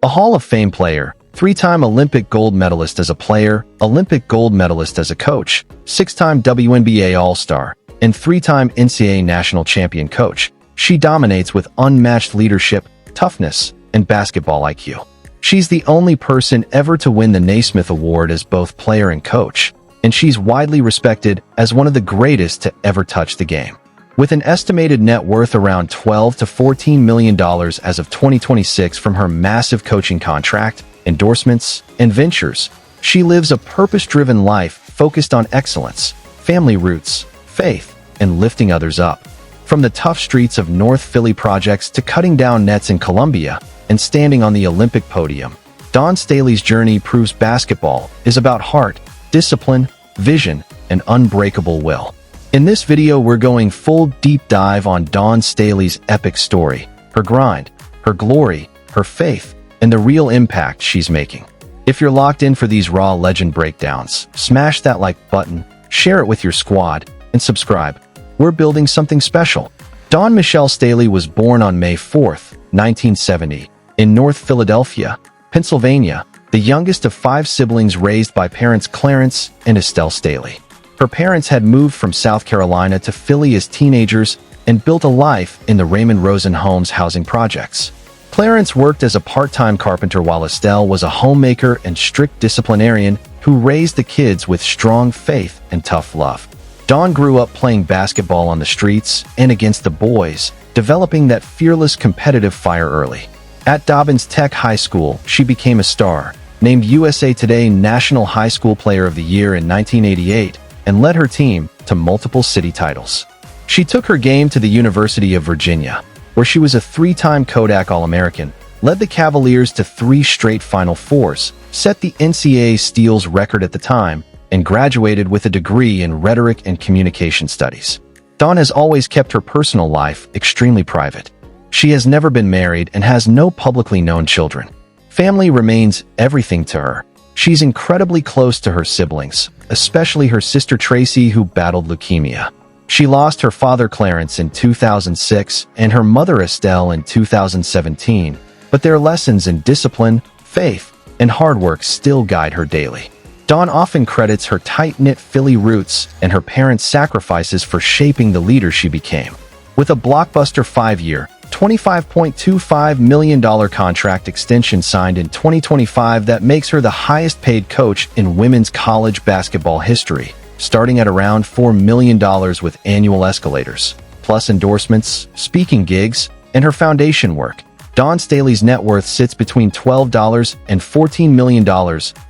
A Hall of Fame player, three-time Olympic gold medalist as a player, Olympic gold medalist as a coach, six-time WNBA All-Star, and three-time NCAA national champion coach, she dominates with unmatched leadership, toughness, and basketball IQ. She's the only person ever to win the Naismith Award as both player and coach, and she's widely respected as one of the greatest to ever touch the game. With an estimated net worth around $12 to $14 million as of 2026 from her massive coaching contract, endorsements, and ventures, she lives a purpose-driven life focused on excellence, family roots, faith, and lifting others up. From the tough streets of North Philly projects to cutting down nets in Columbia and standing on the Olympic podium, Dawn Staley's journey proves basketball is about heart, discipline, vision, and unbreakable will. In this video, we're going full deep dive on Dawn Staley's epic story, her grind, her glory, her faith, and the real impact she's making. If you're locked in for these raw legend breakdowns, smash that like button, share it with your squad, and subscribe. We're building something special. Dawn Michelle Staley was born on May 4, 1970, in North Philadelphia, Pennsylvania, the youngest of five siblings raised by parents Clarence and Estelle Staley. Her parents had moved from South Carolina to Philly as teenagers and built a life in the Raymond Rosen Homes housing projects. Clarence worked as a part-time carpenter while Estelle was a homemaker and strict disciplinarian who raised the kids with strong faith and tough love. Dawn grew up playing basketball on the streets and against the boys, developing that fearless competitive fire early. At Dobbins Tech High School, she became a star, named USA Today National High School Player of the Year in 1988, and led her team to multiple city titles. She took her game to the University of Virginia, where she was a three-time Kodak All-American, led the Cavaliers to 3 straight Final Fours, set the NCAA steals record at the time, and graduated with a degree in rhetoric and communication studies. Dawn has always kept her personal life extremely private. She has never been married and has no publicly known children. Family remains everything to her. She's incredibly close to her siblings, especially her sister Tracy, who battled leukemia. She lost her father Clarence in 2006 and her mother Estelle in 2017, but their lessons in discipline, faith, and hard work still guide her daily. Dawn often credits her tight-knit Philly roots and her parents' sacrifices for shaping the leader she became. With a blockbuster 5-year, $25.25 million contract extension signed in 2025 that makes her the highest-paid coach in women's college basketball history, starting at around $4 million with annual escalators, plus endorsements, speaking gigs, and her foundation work. Dawn Staley's net worth sits between $12 and $14 million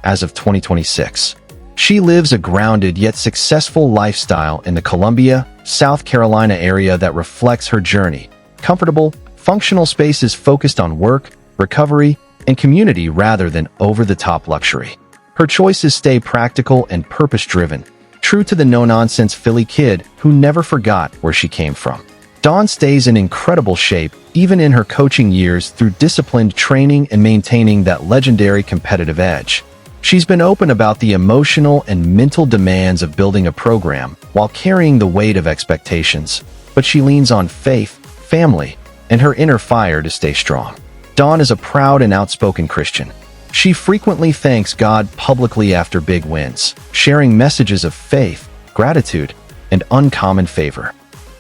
as of 2026. She lives a grounded yet successful lifestyle in the Columbia, South Carolina area that reflects her journey. Comfortable, functional spaces focused on work, recovery, and community rather than over-the-top luxury. Her choices stay practical and purpose-driven, true to the no-nonsense Philly kid who never forgot where she came from. Dawn stays in incredible shape, even in her coaching years, through disciplined training and maintaining that legendary competitive edge. She's been open about the emotional and mental demands of building a program while carrying the weight of expectations, but she leans on faith, family, and her inner fire to stay strong. Dawn is a proud and outspoken Christian. She frequently thanks God publicly after big wins, sharing messages of faith, gratitude, and uncommon favor.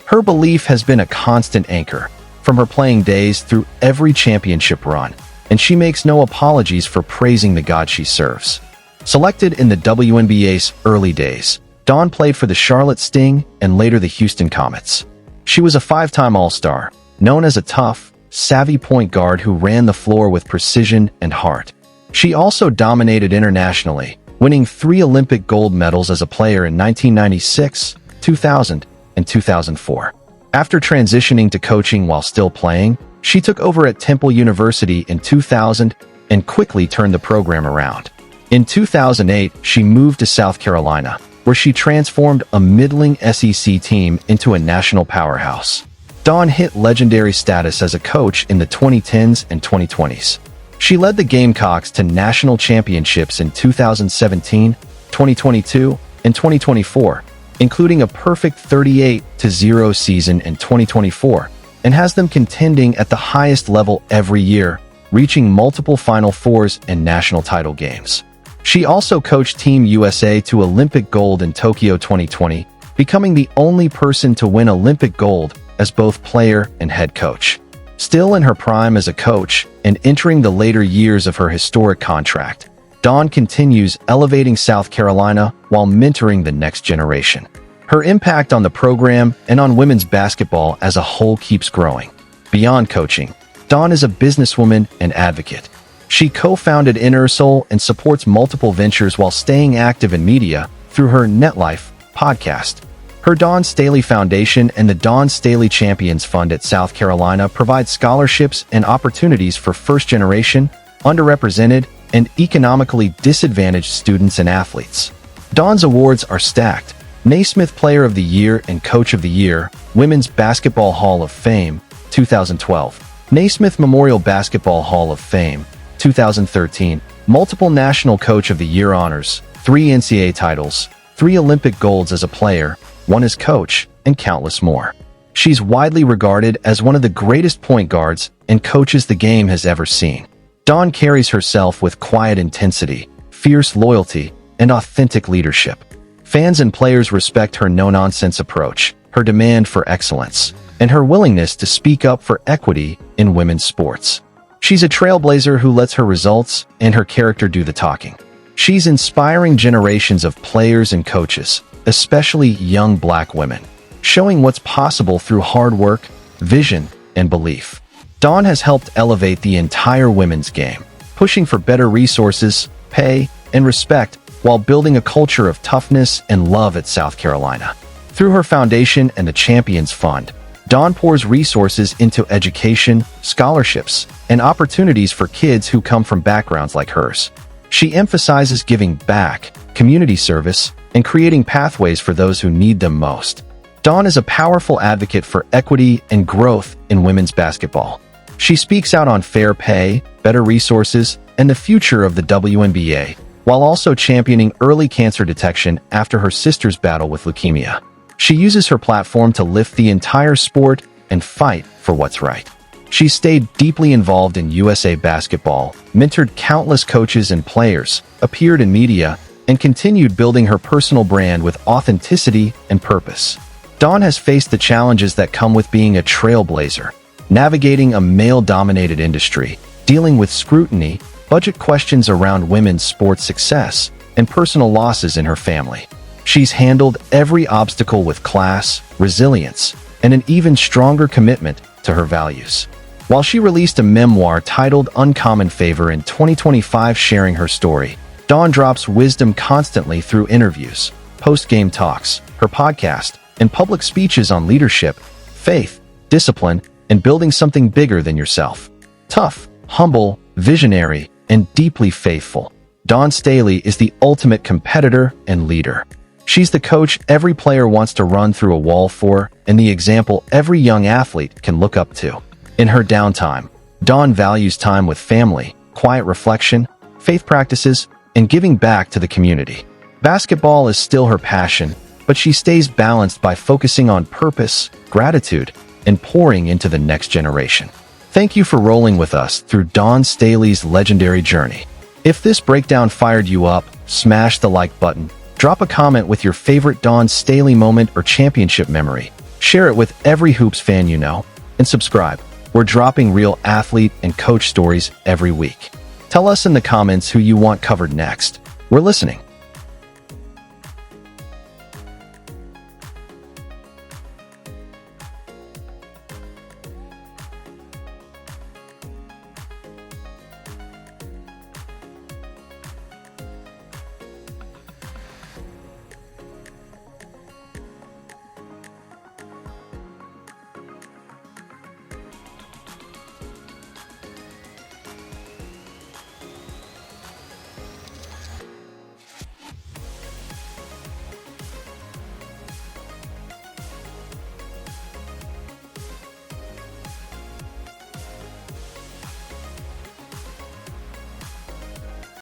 Her belief has been a constant anchor, from her playing days through every championship run, and she makes no apologies for praising the God she serves. Selected in the WNBA's early days, Dawn played for the Charlotte Sting and later the Houston Comets. She was a 5-time All-Star, known as a tough, savvy point guard who ran the floor with precision and heart. She also dominated internationally, winning 3 Olympic gold medals as a player in 1996, 2000, and 2004. After transitioning to coaching while still playing, she took over at Temple University in 2000 and quickly turned the program around. In 2008, she moved to South Carolina, where she transformed a middling SEC team into a national powerhouse. Dawn hit legendary status as a coach in the 2010s and 2020s. She led the Gamecocks to national championships in 2017, 2022, and 2024, including a perfect 38-0 season in 2024, and has them contending at the highest level every year, reaching multiple Final Fours and national title games. She also coached Team USA to Olympic gold in Tokyo 2020, becoming the only person to win Olympic gold as both player and head coach. Still in her prime as a coach and entering the later years of her historic contract, Dawn continues elevating South Carolina while mentoring the next generation. Her impact on the program and on women's basketball as a whole keeps growing. Beyond coaching, Dawn is a businesswoman and advocate. She co-founded InnerSoul and supports multiple ventures while staying active in media through her NetLife podcast. Her Dawn Staley Foundation and the Dawn Staley Champions Fund at South Carolina provide scholarships and opportunities for first-generation, underrepresented, and economically disadvantaged students and athletes. Dawn's awards are stacked: Naismith Player of the Year and Coach of the Year, Women's Basketball Hall of Fame, 2012, Naismith Memorial Basketball Hall of Fame, 2013, multiple National Coach of the Year honors, 3 NCAA titles, 3 Olympic golds as a player, 1 as coach, and countless more. She's widely regarded as one of the greatest point guards and coaches the game has ever seen. Dawn carries herself with quiet intensity, fierce loyalty, and authentic leadership. Fans and players respect her no-nonsense approach, her demand for excellence, and her willingness to speak up for equity in women's sports. She's a trailblazer who lets her results and her character do the talking. She's inspiring generations of players and coaches, especially young Black women, showing what's possible through hard work, vision, and belief. Dawn has helped elevate the entire women's game, pushing for better resources, pay, and respect while building a culture of toughness and love at South Carolina. Through her foundation and the Champions Fund, Dawn pours resources into education, scholarships, and opportunities for kids who come from backgrounds like hers. She emphasizes giving back, community service, and creating pathways for those who need them most. Dawn is a powerful advocate for equity and growth in women's basketball. She speaks out on fair pay, better resources, and the future of the WNBA, while also championing early cancer detection after her sister's battle with leukemia. She uses her platform to lift the entire sport and fight for what's right. She's stayed deeply involved in USA basketball, mentored countless coaches and players, appeared in media, and continued building her personal brand with authenticity and purpose. Dawn has faced the challenges that come with being a trailblazer, navigating a male-dominated industry, dealing with scrutiny, budget questions around women's sports success, and personal losses in her family. She's handled every obstacle with class, resilience, and an even stronger commitment to her values. While she released a memoir titled Uncommon Favor in 2025 sharing her story, Dawn drops wisdom constantly through interviews, post-game talks, her podcast, and public speeches on leadership, faith, discipline, and building something bigger than yourself. Tough, humble, visionary, and deeply faithful, Dawn Staley is the ultimate competitor and leader. She's the coach every player wants to run through a wall for, and the example every young athlete can look up to. In her downtime, Dawn values time with family, quiet reflection, faith practices, and giving back to the community. Basketball is still her passion, but she stays balanced by focusing on purpose, gratitude, and pouring into the next generation. Thank you for rolling with us through Dawn Staley's legendary journey. If this breakdown fired you up, smash the like button, drop a comment with your favorite Dawn Staley moment or championship memory, share it with every Hoops fan you know, and subscribe. We're dropping real athlete and coach stories every week. Tell us in the comments who you want covered next. We're listening.